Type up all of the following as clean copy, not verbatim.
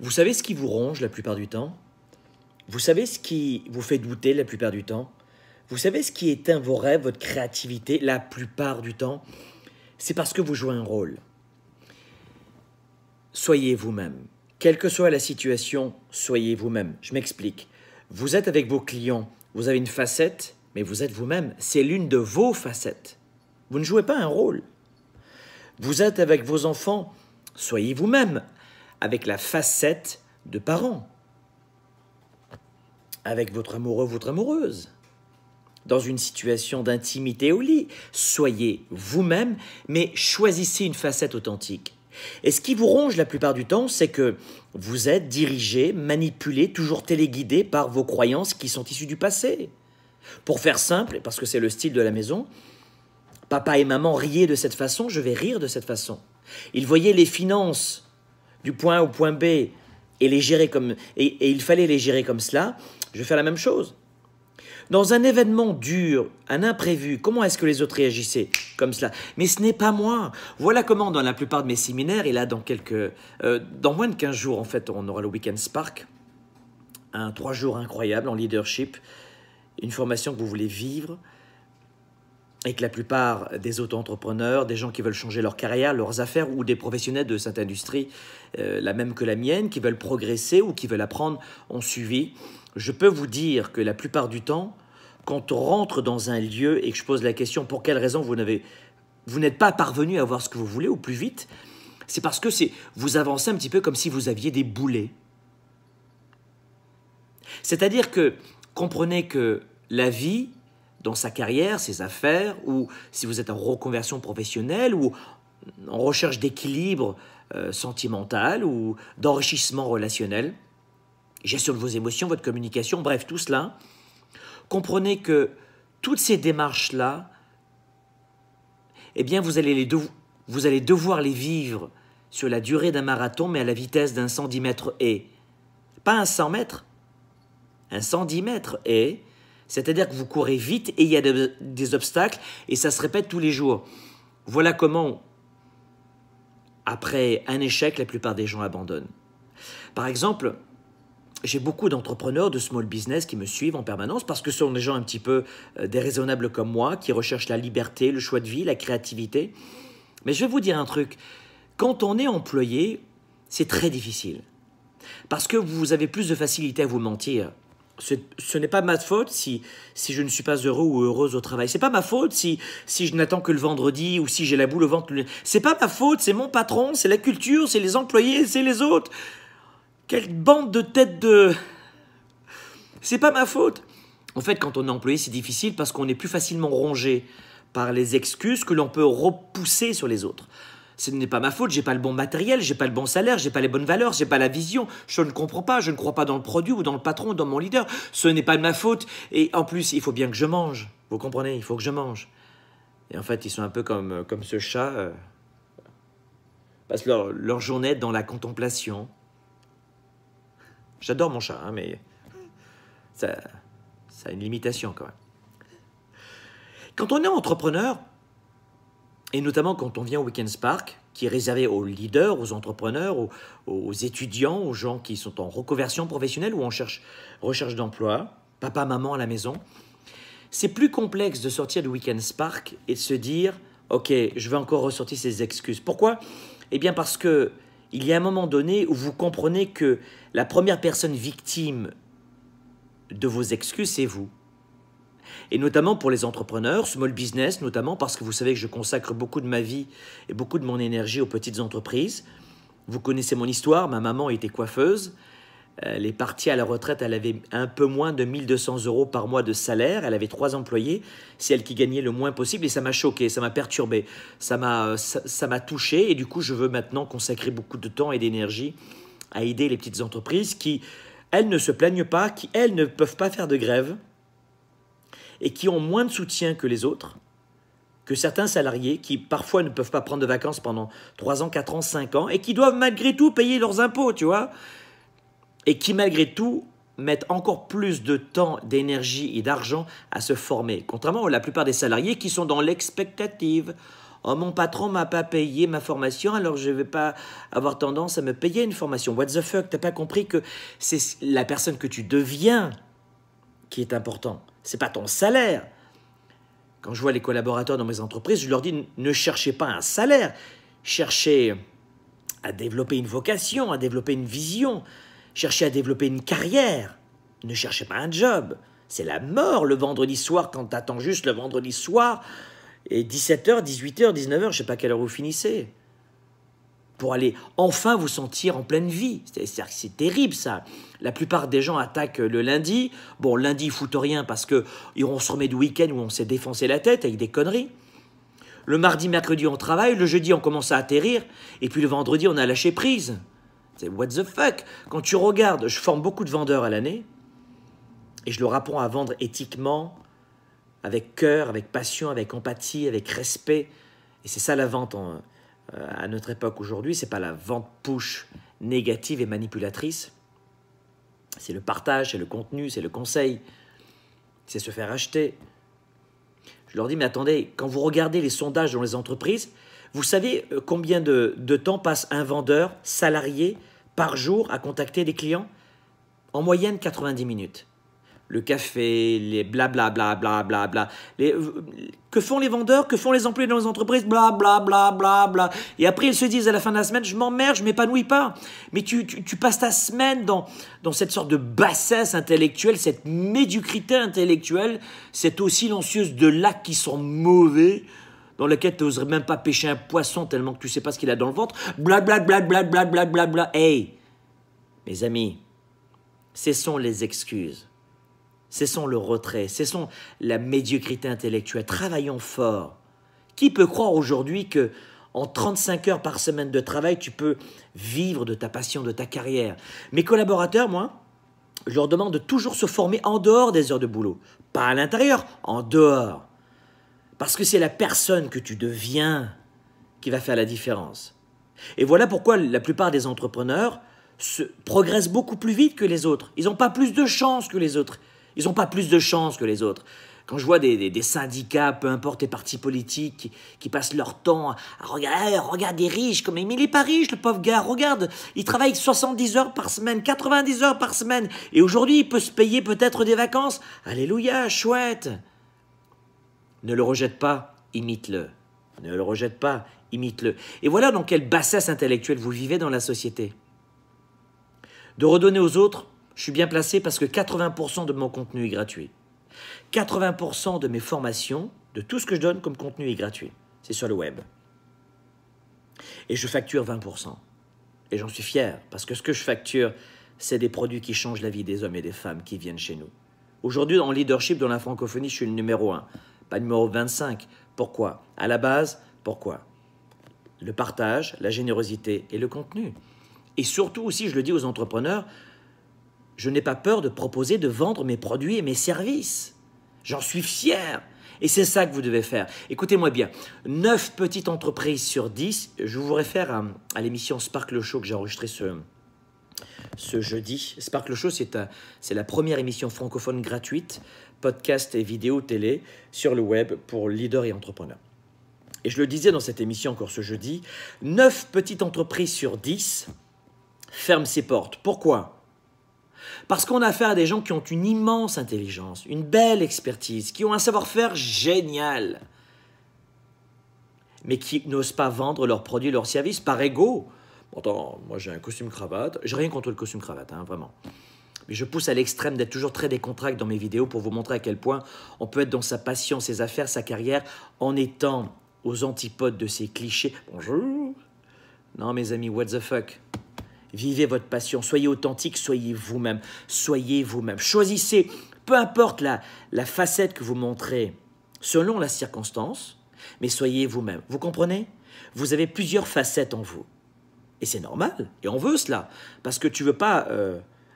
Vous savez ce qui vous ronge la plupart du temps? Vous savez ce qui vous fait douter la plupart du temps? Vous savez ce qui éteint vos rêves, votre créativité la plupart du temps? C'est parce que vous jouez un rôle. Soyez vous-même. Quelle que soit la situation, soyez vous-même. Je m'explique. Vous êtes avec vos clients, vous avez une facette, mais vous êtes vous-même. C'est l'une de vos facettes. Vous ne jouez pas un rôle. Vous êtes avec vos enfants, soyez vous-même, avec la facette de parents. Avec votre amoureux, votre amoureuse. Dans une situation d'intimité au lit, soyez vous-même, mais choisissez une facette authentique. Et ce qui vous ronge la plupart du temps, c'est que vous êtes dirigé, manipulé, toujours téléguidé par vos croyances qui sont issues du passé. Pour faire simple, parce que c'est le style de la maison, papa et maman riaient de cette façon, je vais rire de cette façon. Ils voyaient les finances du point A au point B et il fallait les gérer comme cela, je vais faire la même chose. Dans un événement dur, un imprévu, comment est-ce que les autres réagissaient? Comme cela. Mais ce n'est pas moi. Voilà comment, dans la plupart de mes séminaires, et là, dans moins de 15 jours, en fait, on aura le Weekend Spark, 3 jours incroyables en leadership, une formation que vous voulez vivre, et que la plupart des auto-entrepreneurs, des gens qui veulent changer leur carrière, leurs affaires, ou des professionnels de cette industrie, la même que la mienne, qui veulent progresser ou qui veulent apprendre, ont suivi. Je peux vous dire que la plupart du temps, quand on rentre dans un lieu et que je pose la question pour quelle raison vous n'êtes pas parvenu à avoir ce que vous voulez ou plus vite, c'est parce que vous avancez un petit peu comme si vous aviez des boulets. C'est-à-dire que comprenez que la vie, dans sa carrière, ses affaires, ou si vous êtes en reconversion professionnelle ou en recherche d'équilibre sentimental ou d'enrichissement relationnel, gestion de vos émotions, votre communication, bref, tout cela, comprenez que toutes ces démarches-là, eh bien, vous allez devoir les vivre sur la durée d'un marathon, mais à la vitesse d'un 110 mètres et. Pas un 100 mètres, un 110 mètres et. C'est-à-dire que vous courez vite et il y a des obstacles et ça se répète tous les jours. Voilà comment, après un échec, la plupart des gens abandonnent. Par exemple, j'ai beaucoup d'entrepreneurs de small business qui me suivent en permanence parce que ce sont des gens un petit peu déraisonnables comme moi, qui recherchent la liberté, le choix de vie, la créativité. Mais je vais vous dire un truc. Quand on est employé, c'est très difficile. Parce que vous avez plus de facilité à vous mentir. Ce n'est pas ma faute si je ne suis pas heureux ou heureuse au travail. C'est pas ma faute si je n'attends que le vendredi ou si j'ai la boule au ventre. C'est pas ma faute, c'est mon patron, c'est la culture, c'est les employés, c'est les autres. Quelle bande de têtes de... C'est pas ma faute. En fait, quand on est employé, c'est difficile parce qu'on est plus facilement rongé par les excuses que l'on peut repousser sur les autres. Ce n'est pas ma faute, j'ai pas le bon matériel, j'ai pas le bon salaire, j'ai pas les bonnes valeurs, j'ai pas la vision, je ne comprends pas, je ne crois pas dans le produit ou dans le patron ou dans mon leader. Ce n'est pas de ma faute. Et en plus, il faut bien que je mange. Vous comprenez? Il faut que je mange. Et en fait, ils sont un peu comme ce chat. Passent leur journée dans la contemplation. J'adore mon chat, hein, mais ça a une limitation quand même. Quand on est entrepreneur, et notamment quand on vient au Weekend Spark, qui est réservé aux leaders, aux entrepreneurs, aux étudiants, aux gens qui sont en reconversion professionnelle ou en recherche d'emploi, papa, maman à la maison, c'est plus complexe de sortir du Weekend Spark et de se dire « Ok, je vais encore ressortir ces excuses ». Pourquoi? Eh bien parce que il y a un moment donné où vous comprenez que la première personne victime de vos excuses, c'est vous. Et notamment pour les entrepreneurs, small business, notamment parce que vous savez que je consacre beaucoup de ma vie et beaucoup de mon énergie aux petites entreprises. Vous connaissez mon histoire, ma maman était coiffeuse. Elle est partie à la retraite, elle avait un peu moins de 1 200 € par mois de salaire. Elle avait 3 employés, c'est elle qui gagnait le moins possible et ça m'a choqué, ça m'a perturbé, ça m'a touché et du coup je veux maintenant consacrer beaucoup de temps et d'énergie à aider les petites entreprises qui, elles, ne se plaignent pas, qui, elles, ne peuvent pas faire de grève et qui ont moins de soutien que les autres, que certains salariés qui parfois ne peuvent pas prendre de vacances pendant 3 ans, 4 ans, 5 ans et qui doivent malgré tout payer leurs impôts, tu vois, et qui malgré tout mettent encore plus de temps, d'énergie et d'argent à se former, contrairement à la plupart des salariés qui sont dans l'expectative. Oh, mon patron m'a pas payé ma formation, alors je vais pas avoir tendance à me payer une formation. What the fuck, t'as pas compris que c'est la personne que tu deviens qui est important. C'est pas ton salaire. Quand je vois les collaborateurs dans mes entreprises, je leur dis ne cherchez pas un salaire, cherchez à développer une vocation, à développer une vision, cherchez à développer une carrière. Ne cherchez pas un job. C'est la mort le vendredi soir quand tu attends juste le vendredi soir et 17h, 18h, 19h, je ne sais pas à quelle heure vous finissez. Pour aller enfin vous sentir en pleine vie. C'est terrible ça. La plupart des gens attaquent le lundi. Bon, lundi, ils foutent rien parce qu'on se remet du week-end où on s'est défoncé la tête avec des conneries. Le mardi, mercredi, on travaille. Le jeudi, on commence à atterrir. Et puis le vendredi, on a lâché prise. C'est what the fuck. Quand tu regardes, je forme beaucoup de vendeurs à l'année. Et je leur apprends à vendre éthiquement, avec cœur, avec passion, avec empathie, avec respect. Et c'est ça la vente à notre époque aujourd'hui. Ce n'est pas la vente push négative et manipulatrice. C'est le partage, c'est le contenu, c'est le conseil. C'est se faire acheter. Je leur dis, mais attendez, quand vous regardez les sondages dans les entreprises, vous savez combien de temps passe un vendeur salarié par jour à contacter des clients? En moyenne, 90 minutes. Le café, les blablabla, blablabla. Que font les vendeurs? Que font les employés dans les entreprises? Blablabla, bla. Et après, ils se disent à la fin de la semaine, je m'emmerde, je ne m'épanouis pas. Mais tu passes ta semaine dans cette sorte de bassesse intellectuelle, cette médiocrité intellectuelle, cette eau silencieuse de lacs qui sont mauvais, dans laquelle tu n'oserais même pas pêcher un poisson tellement que tu ne sais pas ce qu'il a dans le ventre. Blablabla. Hey, mes amis, cessons les excuses. Cessons le retrait, cessons la médiocrité intellectuelle, travaillons fort. Qui peut croire aujourd'hui que en 35 heures par semaine de travail, tu peux vivre de ta passion, de ta carrière? Mes collaborateurs, moi, je leur demande de toujours se former en dehors des heures de boulot. Pas à l'intérieur, en dehors. Parce que c'est la personne que tu deviens qui va faire la différence. Et voilà pourquoi la plupart des entrepreneurs progressent beaucoup plus vite que les autres. Ils n'ont pas plus de chance que les autres. Ils n'ont pas plus de chance que les autres. Quand je vois des syndicats, peu importe les partis politiques, qui passent leur temps à regarder, regarde des riches, mais il n'est pas riche, le pauvre gars, regarde, il travaille 70 heures par semaine, 90 heures par semaine, et aujourd'hui, il peut se payer peut-être des vacances. Alléluia, chouette. Ne le rejette pas, imite-le. Ne le rejette pas, imite-le. Et voilà dans quelle bassesse intellectuelle vous vivez dans la société. De redonner aux autres, je suis bien placé parce que 80% de mon contenu est gratuit. 80% de mes formations, de tout ce que je donne comme contenu est gratuit. C'est sur le web. Et je facture 20%. Et j'en suis fier parce que ce que je facture, c'est des produits qui changent la vie des hommes et des femmes qui viennent chez nous. Aujourd'hui, en leadership dans la francophonie, je suis le numéro 1, pas le numéro 25. Pourquoi? À la base, pourquoi? Le partage, la générosité et le contenu. Et surtout aussi, je le dis aux entrepreneurs, je n'ai pas peur de proposer de vendre mes produits et mes services. J'en suis fier. Et c'est ça que vous devez faire. Écoutez-moi bien, 9 petites entreprises sur 10, je vous réfère à l'émission Sparkle Show que j'ai enregistrée ce jeudi. Sparkle Show, c'est la première émission francophone gratuite, podcast et vidéo télé sur le web pour leaders et entrepreneurs. Et je le disais dans cette émission encore ce jeudi, 9 petites entreprises sur 10 ferment ses portes. Pourquoi ? Parce qu'on a affaire à des gens qui ont une immense intelligence, une belle expertise, qui ont un savoir-faire génial, mais qui n'osent pas vendre leurs produits, leurs services par ego. Pourtant, moi j'ai un costume-cravate, j'ai rien contre le costume-cravate, vraiment. Mais je pousse à l'extrême d'être toujours très décontracté dans mes vidéos pour vous montrer à quel point on peut être dans sa passion, ses affaires, sa carrière, en étant aux antipodes de ces clichés. Bonjour. Non mes amis, what the fuck. Vivez votre passion, soyez authentique, soyez vous-même, soyez vous-même. Choisissez, peu importe la facette que vous montrez, selon la circonstance, mais soyez vous-même. Vous comprenez? Vous avez plusieurs facettes en vous. Et c'est normal, et on veut cela, parce que tu ne veux pas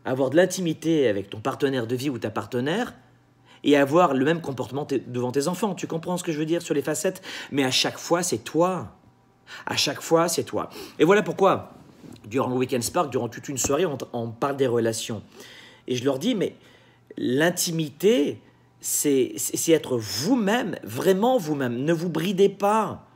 avoir de l'intimité avec ton partenaire de vie ou ta partenaire et avoir le même comportement devant tes enfants. Tu comprends ce que je veux dire sur les facettes? Mais à chaque fois, c'est toi. À chaque fois, c'est toi. Et voilà pourquoi... Durant le Weekend Spark, durant toute une soirée, on parle des relations. Et je leur dis, mais l'intimité, c'est être vous-même, vraiment vous-même. Ne vous bridez pas.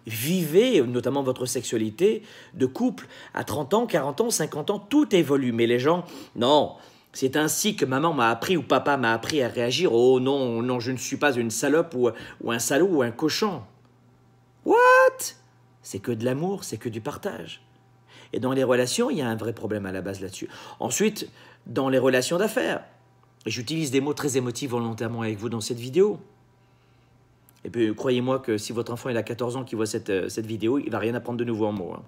vivez notamment votre sexualité de couple à 30 ans, 40 ans, 50 ans, tout évolue. Mais les gens, non, c'est ainsi que maman m'a appris ou papa m'a appris à réagir. Oh non, non, je ne suis pas une salope ou un salaud ou un cochon. What? C'est que de l'amour, c'est que du partage. Et dans les relations, il y a un vrai problème à la base là-dessus. Ensuite, dans les relations d'affaires, et j'utilise des mots très émotifs volontairement avec vous dans cette vidéo. Et puis, croyez-moi que si votre enfant il a 14 ans qui voit cette vidéo, il ne va rien apprendre de nouveau en mots. Hein.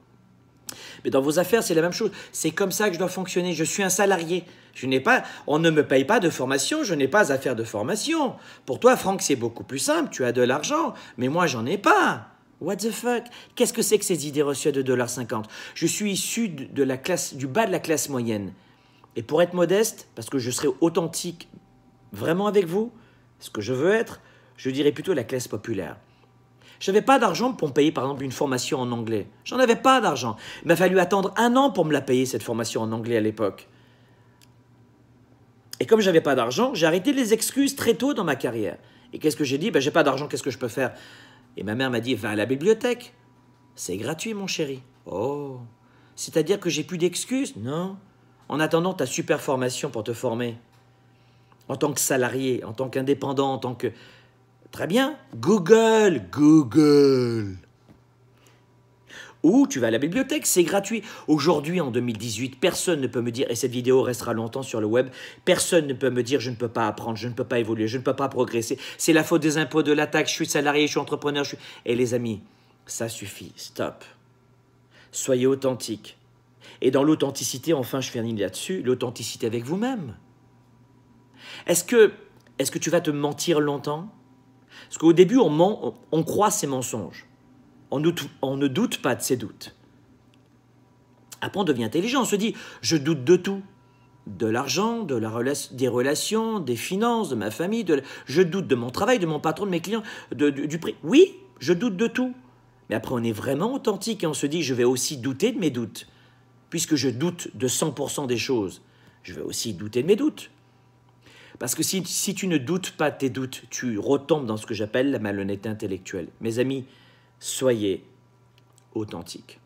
Mais dans vos affaires, c'est la même chose. C'est comme ça que je dois fonctionner. Je suis un salarié. On ne me paye pas de formation. Je n'ai pas à faire de formation. Pour toi, Franck, c'est beaucoup plus simple. Tu as de l'argent. Mais moi, j'en ai pas. What the fuck? Qu'est-ce que c'est que ces idées reçues à 2,50 $? Je suis issu de la classe, du bas de la classe moyenne. Et pour être modeste, parce que je serai authentique vraiment avec vous, ce que je veux être, je dirais plutôt la classe populaire. Je n'avais pas d'argent pour me payer, par exemple, une formation en anglais. J'en avais pas d'argent. Il m'a fallu attendre 1 an pour me la payer, cette formation en anglais à l'époque. Et comme je n'avais pas d'argent, j'ai arrêté les excuses très tôt dans ma carrière. Et qu'est-ce que j'ai dit? J'ai pas d'argent, qu'est-ce que je peux faire? Et ma mère m'a dit, va à la bibliothèque. C'est gratuit, mon chéri. Oh, c'est-à-dire que j'ai plus d'excuses? Non. En attendant ta super formation pour te former, en tant que salarié, en tant qu'indépendant, en tant que... Très bien, Google. Ou tu vas à la bibliothèque, c'est gratuit. Aujourd'hui, en 2018, personne ne peut me dire, et cette vidéo restera longtemps sur le web, personne ne peut me dire je ne peux pas apprendre, je ne peux pas évoluer, je ne peux pas progresser. C'est la faute des impôts, de la taxe, je suis salarié, je suis entrepreneur. Et les amis, ça suffit, stop. Soyez authentiques. Et dans l'authenticité, enfin je finis là-dessus, l'authenticité avec vous-même. Est-ce que tu vas te mentir longtemps? Parce qu'au début, on croit ses mensonges. On ne doute pas de ses doutes. Après, on devient intelligent. On se dit, je doute de tout. De l'argent, des relations, des finances, de ma famille. Je doute de mon travail, de mon patron, de mes clients, du prix. Oui, je doute de tout. Mais après, on est vraiment authentique et on se dit, je vais aussi douter de mes doutes. Puisque je doute de 100% des choses, je vais aussi douter de mes doutes. Parce que si tu ne doutes pas de tes doutes, tu retombes dans ce que j'appelle la malhonnêteté intellectuelle. Mes amis, soyez authentiques.